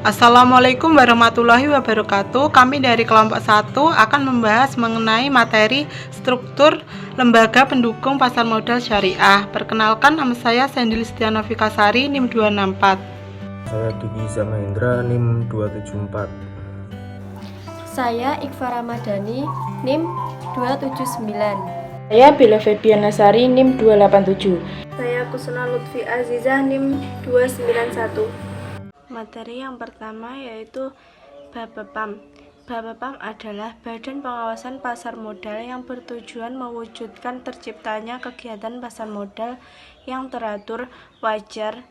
Assalamualaikum warahmatullahi wabarakatuh. Kami dari kelompok 1 akan membahas mengenai materi struktur lembaga pendukung pasar modal syariah. Perkenalkan, nama saya Sendil Stiano Fikasari, NIM 264. Saya Diki Zamahendra, NIM 274. Saya Iqfa Ramadhani, NIM 279. Saya Bella Febiana Sari, NIM 287. Saya Kusuna Lutfi Azizah, NIM 291. Materi yang pertama yaitu Bapepam. Bapepam adalah badan pengawasan pasar modal yang bertujuan mewujudkan terciptanya kegiatan pasar modal yang teratur, wajar,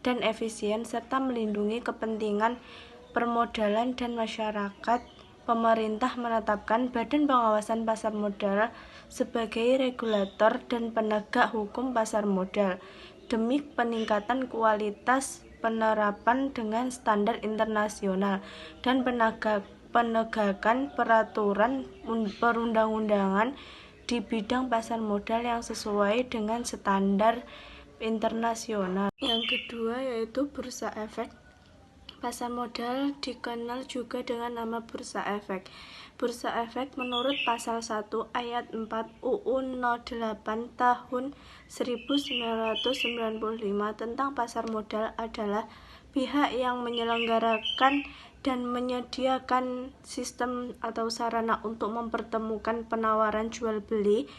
dan efisien serta melindungi kepentingan permodalan dan masyarakat. Pemerintah menetapkan Badan Pengawasan Pasar Modal sebagai regulator dan penegak hukum pasar modal demi peningkatan kualitas penerapan dengan standar internasional dan penegakan peraturan perundang-undangan di bidang pasar modal yang sesuai dengan standar internasional. Yang kedua yaitu Bursa Efek. Pasar modal dikenal juga dengan nama Bursa Efek. Bursa Efek menurut pasal 1 ayat 4 UU 08 tahun 1995 tentang pasar modal adalah pihak yang menyelenggarakan dan menyediakan sistem atau sarana untuk mempertemukan penawaran jual beli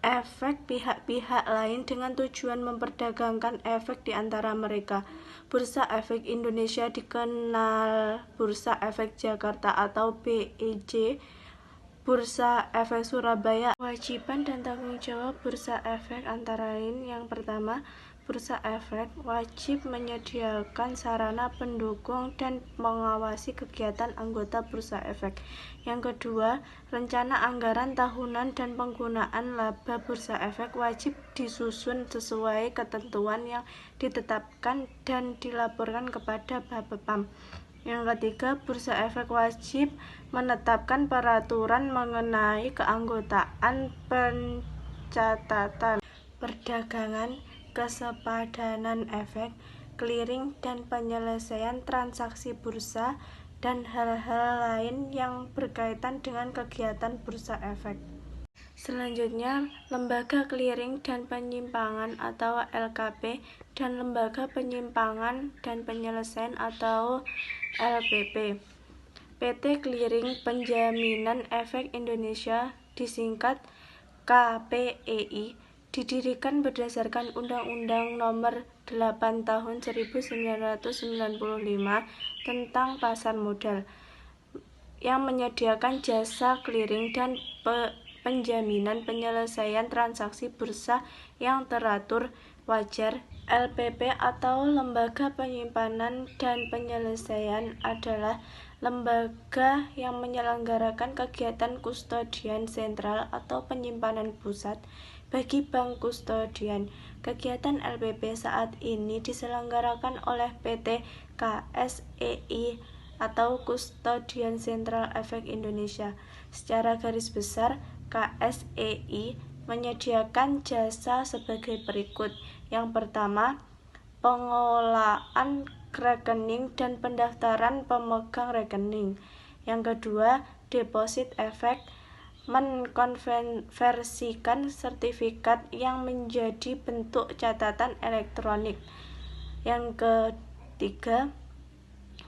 efek pihak-pihak lain dengan tujuan memperdagangkan efek di antara mereka. Bursa Efek Indonesia dikenal Bursa Efek Jakarta atau BEJ, Bursa Efek Surabaya. Kewajiban dan tanggung jawab Bursa Efek antara lain: yang pertama, Bursa Efek wajib menyediakan sarana pendukung dan mengawasi kegiatan anggota Bursa Efek. Yang kedua, rencana anggaran tahunan dan penggunaan laba Bursa Efek wajib disusun sesuai ketentuan yang ditetapkan dan dilaporkan kepada Bapepam. Yang ketiga, Bursa Efek wajib menetapkan peraturan mengenai keanggotaan, pencatatan perdagangan, kesepadanan efek, clearing dan penyelesaian transaksi bursa, dan hal-hal lain yang berkaitan dengan kegiatan Bursa Efek. Selanjutnya, Lembaga Clearing dan Penyimpangan atau LKP dan Lembaga Penyimpangan dan Penyelesaian atau LPP. PT Clearing Penjaminan Efek Indonesia disingkat KPEI didirikan berdasarkan Undang-Undang Nomor 8 Tahun 1995 tentang pasar modal yang menyediakan jasa clearing dan penjaminan penyelesaian transaksi bursa yang teratur, wajar. LPP atau Lembaga Penyimpanan dan Penyelesaian adalah lembaga yang menyelenggarakan kegiatan kustodian sentral atau penyimpanan pusat bagi bank kustodian. Kegiatan LPP saat ini diselenggarakan oleh PT KSEI atau Kustodian Sentral Efek Indonesia. Secara garis besar, KSEI menyediakan jasa sebagai berikut. Yang pertama, pengelolaan rekening dan pendaftaran pemegang rekening. Yang kedua, deposit efek, mengkonversikan sertifikat yang menjadi bentuk catatan elektronik. Yang ketiga,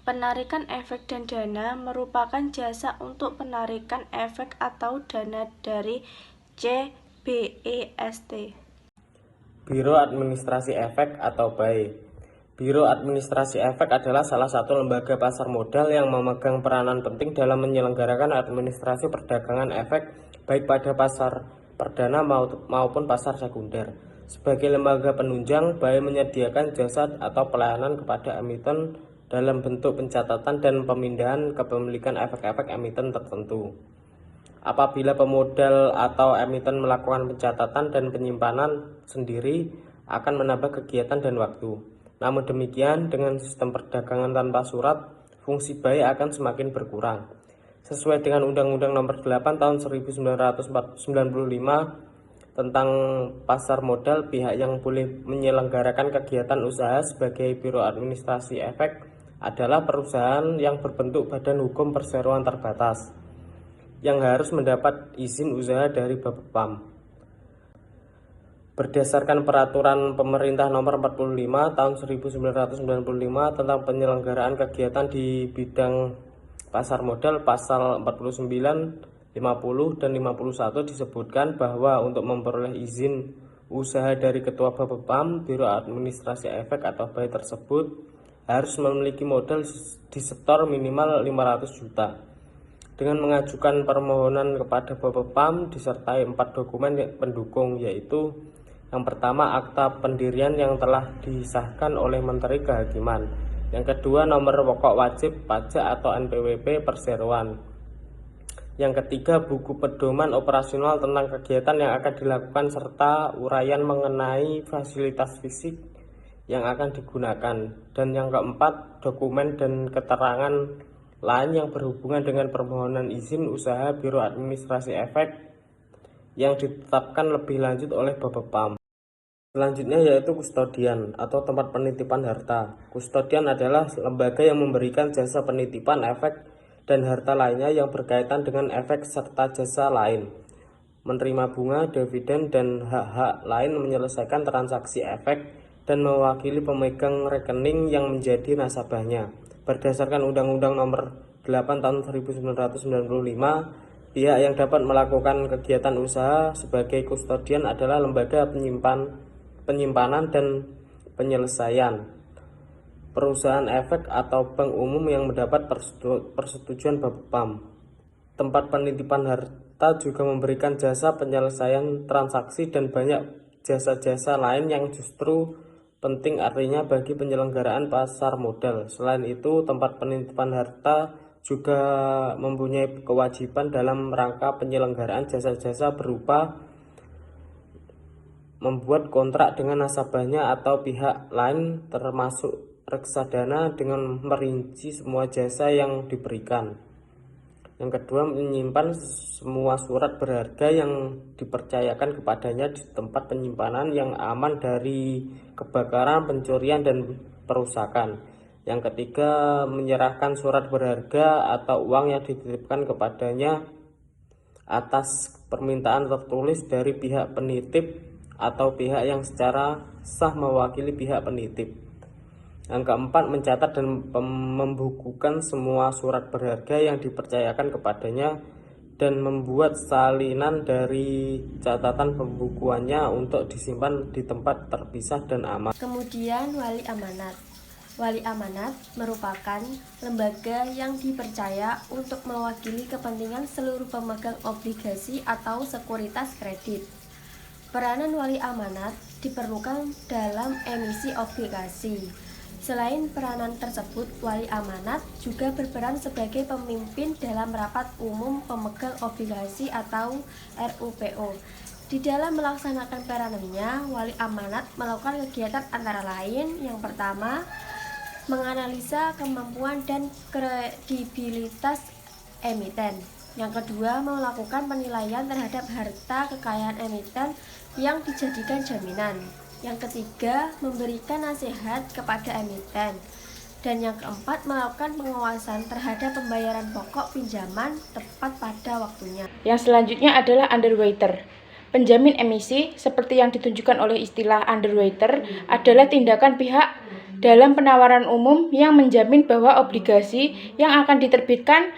penarikan efek dan dana merupakan jasa untuk penarikan efek atau dana dari CBEST. Biro Administrasi Efek atau BAE. Biro Administrasi Efek adalah salah satu lembaga pasar modal yang memegang peranan penting dalam menyelenggarakan administrasi perdagangan efek baik pada pasar perdana maupun pasar sekunder. Sebagai lembaga penunjang, BAE menyediakan jasa atau pelayanan kepada emiten dalam bentuk pencatatan dan pemindahan kepemilikan efek-efek emiten tertentu. Apabila pemodal atau emiten melakukan pencatatan dan penyimpanan sendiri, akan menambah kegiatan dan waktu. Namun demikian, dengan sistem perdagangan tanpa surat, fungsi BAE akan semakin berkurang. Sesuai dengan Undang-Undang Nomor 8 Tahun 1995 tentang pasar modal, pihak yang boleh menyelenggarakan kegiatan usaha sebagai biro administrasi efek adalah perusahaan yang berbentuk badan hukum perseroan terbatas yang harus mendapat izin usaha dari Bapepam. Berdasarkan peraturan pemerintah nomor 45 tahun 1995 tentang penyelenggaraan kegiatan di bidang pasar modal, pasal 49, 50, dan 51 disebutkan bahwa untuk memperoleh izin usaha dari Ketua Bapepam, Biro Administrasi Efek atau BAI tersebut harus memiliki modal disetor minimal 500 juta. Dengan mengajukan permohonan kepada Bapepam disertai 4 dokumen pendukung, yaitu yang pertama akta pendirian yang telah disahkan oleh Menteri Kehakiman, yang kedua nomor pokok wajib pajak atau NPWP perseroan, yang ketiga buku pedoman operasional tentang kegiatan yang akan dilakukan serta uraian mengenai fasilitas fisik yang akan digunakan, dan yang keempat dokumen dan keterangan lain yang berhubungan dengan permohonan izin usaha Biro Administrasi Efek yang ditetapkan lebih lanjut oleh Bapepam. Selanjutnya yaitu kustodian atau tempat penitipan harta. Kustodian adalah lembaga yang memberikan jasa penitipan efek dan harta lainnya yang berkaitan dengan efek serta jasa lain, menerima bunga, dividen, dan hak-hak lain, menyelesaikan transaksi efek, dan mewakili pemegang rekening yang menjadi nasabahnya. Berdasarkan Undang-Undang Nomor 8 Tahun 1995, pihak yang dapat melakukan kegiatan usaha sebagai kustodian adalah lembaga penyimpanan dan penyelesaian, perusahaan efek atau bank umum yang mendapat persetujuan Bapepam. Tempat penitipan harta juga memberikan jasa penyelesaian transaksi dan banyak jasa-jasa lain yang justru penting artinya bagi penyelenggaraan pasar modal. Selain itu, tempat penitipan harta juga mempunyai kewajiban dalam rangka penyelenggaraan jasa-jasa berupa membuat kontrak dengan nasabahnya atau pihak lain termasuk reksadana dengan merinci semua jasa yang diberikan. Yang kedua, menyimpan semua surat berharga yang dipercayakan kepadanya di tempat penyimpanan yang aman dari kebakaran, pencurian, dan perusakan. Yang ketiga, menyerahkan surat berharga atau uang yang dititipkan kepadanya atas permintaan tertulis dari pihak penitip atau pihak yang secara sah mewakili pihak penitip. Yang keempat, mencatat dan membukukan semua surat berharga yang dipercayakan kepadanya dan membuat salinan dari catatan pembukuannya untuk disimpan di tempat terpisah dan aman. Kemudian wali amanat. Wali amanat merupakan lembaga yang dipercaya untuk mewakili kepentingan seluruh pemegang obligasi atau sekuritas kredit. Peranan wali amanat diperlukan dalam emisi obligasi. Selain peranan tersebut, wali amanat juga berperan sebagai pemimpin dalam rapat umum pemegang obligasi atau RUPO. Di dalam melaksanakan peranannya, wali amanat melakukan kegiatan antara lain. Yang pertama, menganalisa kemampuan dan kredibilitas emiten. Yang kedua, melakukan penilaian terhadap harta kekayaan emiten yang dijadikan jaminan. Yang ketiga, memberikan nasihat kepada emiten. Dan yang keempat, melakukan pengawasan terhadap pembayaran pokok pinjaman tepat pada waktunya. Yang selanjutnya adalah underwriter. Penjamin emisi, seperti yang ditunjukkan oleh istilah underwriter, adalah tindakan pihak dalam penawaran umum yang menjamin bahwa obligasi yang akan diterbitkan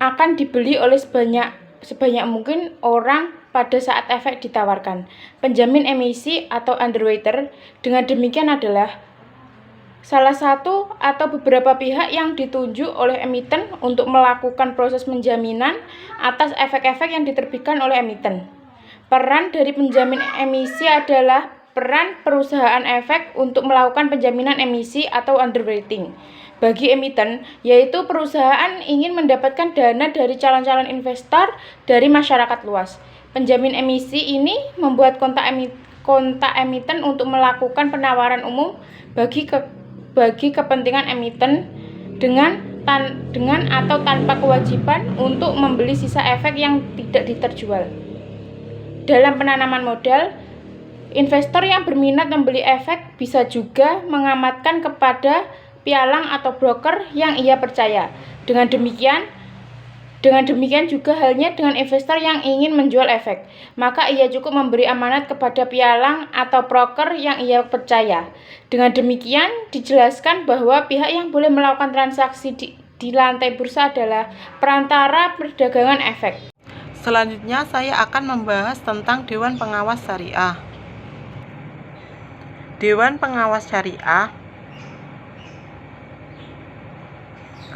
akan dibeli oleh sebanyak mungkin orang pada saat efek ditawarkan. Penjamin emisi atau underwriter dengan demikian adalah salah satu atau beberapa pihak yang ditunjuk oleh emiten untuk melakukan proses penjaminan atas efek-efek yang diterbitkan oleh emiten. Peran dari penjamin emisi adalah peran perusahaan efek untuk melakukan penjaminan emisi atau underwriting bagi emiten, yaitu perusahaan ingin mendapatkan dana dari calon-calon investor dari masyarakat luas. Penjamin emisi ini membuat kontak emiten untuk melakukan penawaran umum bagi kepentingan emiten dengan atau tanpa kewajiban untuk membeli sisa efek yang tidak diterjual. Dalam penanaman modal, investor yang berminat membeli efek bisa juga mengamanatkan kepada pialang atau broker yang ia percaya. Dengan demikian juga halnya dengan investor yang ingin menjual efek, maka ia cukup memberi amanat kepada pialang atau broker yang ia percaya. Dengan demikian dijelaskan bahwa pihak yang boleh melakukan transaksi di lantai bursa adalah perantara perdagangan efek. Selanjutnya saya akan membahas tentang Dewan Pengawas Syariah. Dewan Pengawas Syariah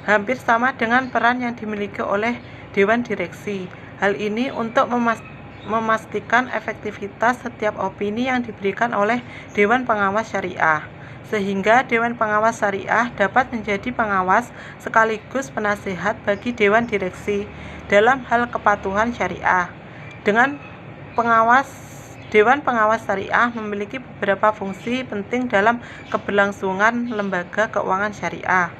hampir sama dengan peran yang dimiliki oleh Dewan Direksi. Hal ini untuk memastikan efektivitas setiap opini yang diberikan oleh Dewan Pengawas Syariah, sehingga Dewan Pengawas Syariah dapat menjadi pengawas sekaligus penasihat bagi Dewan Direksi dalam hal kepatuhan syariah. Dewan Pengawas Syariah memiliki beberapa fungsi penting dalam keberlangsungan lembaga keuangan syariah.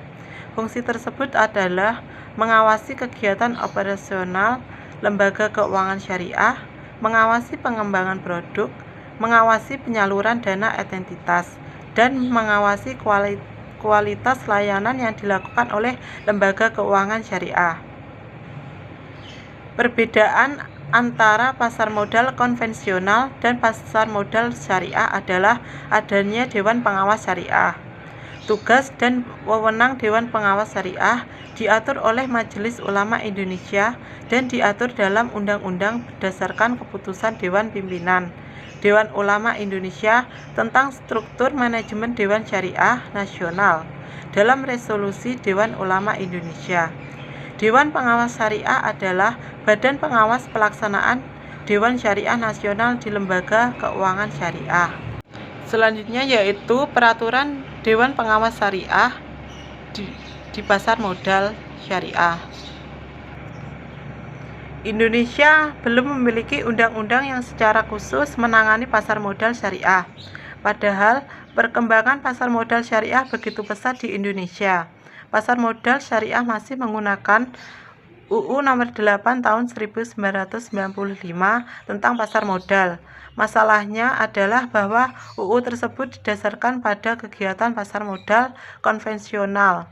Fungsi tersebut adalah mengawasi kegiatan operasional lembaga keuangan syariah, mengawasi pengembangan produk, mengawasi penyaluran dana identitas, dan mengawasi kualitas layanan yang dilakukan oleh lembaga keuangan syariah. Perbedaan antara pasar modal konvensional dan pasar modal syariah adalah adanya Dewan Pengawas Syariah. Tugas dan wewenang Dewan Pengawas Syariah diatur oleh Majelis Ulama Indonesia dan diatur dalam undang-undang berdasarkan keputusan Dewan Pimpinan Dewan Ulama Indonesia tentang struktur manajemen Dewan Syariah Nasional dalam resolusi Dewan Ulama Indonesia. Dewan Pengawas Syariah adalah badan pengawas pelaksanaan Dewan Syariah Nasional di lembaga keuangan syariah. Selanjutnya yaitu peraturan Dewan Pengawas Syariah di pasar modal syariah. Indonesia belum memiliki undang-undang yang secara khusus menangani pasar modal syariah. Padahal perkembangan pasar modal syariah begitu pesat di Indonesia. Pasar modal syariah masih menggunakan UU Nomor 8 Tahun 1995 tentang pasar modal. Masalahnya adalah bahwa UU tersebut didasarkan pada kegiatan pasar modal konvensional.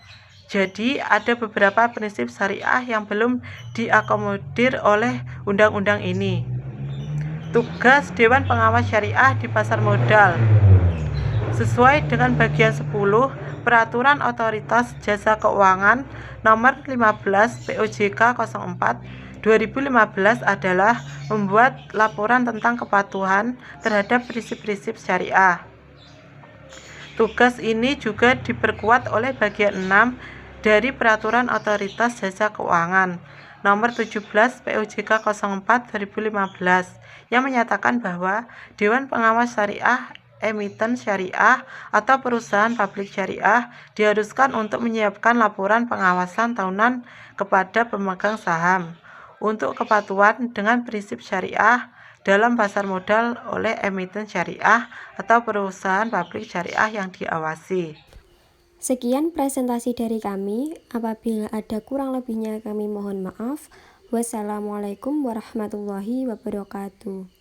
Jadi ada beberapa prinsip syariah yang belum diakomodir oleh undang-undang ini. Tugas Dewan Pengawas Syariah di pasar modal sesuai dengan bagian 10 Peraturan Otoritas Jasa Keuangan Nomor 15 POJK 04 2015 adalah membuat laporan tentang kepatuhan terhadap prinsip-prinsip syariah. Tugas ini juga diperkuat oleh bagian 6 dari Peraturan Otoritas Jasa Keuangan Nomor 17 POJK 04 2015 yang menyatakan bahwa Dewan Pengawas Syariah emiten syariah atau perusahaan publik syariah diharuskan untuk menyiapkan laporan pengawasan tahunan kepada pemegang saham untuk kepatuhan dengan prinsip syariah dalam pasar modal oleh emiten syariah atau perusahaan publik syariah yang diawasi. Sekian presentasi dari kami. Apabila ada kurang lebihnya kami mohon maaf. Wassalamualaikum warahmatullahi wabarakatuh.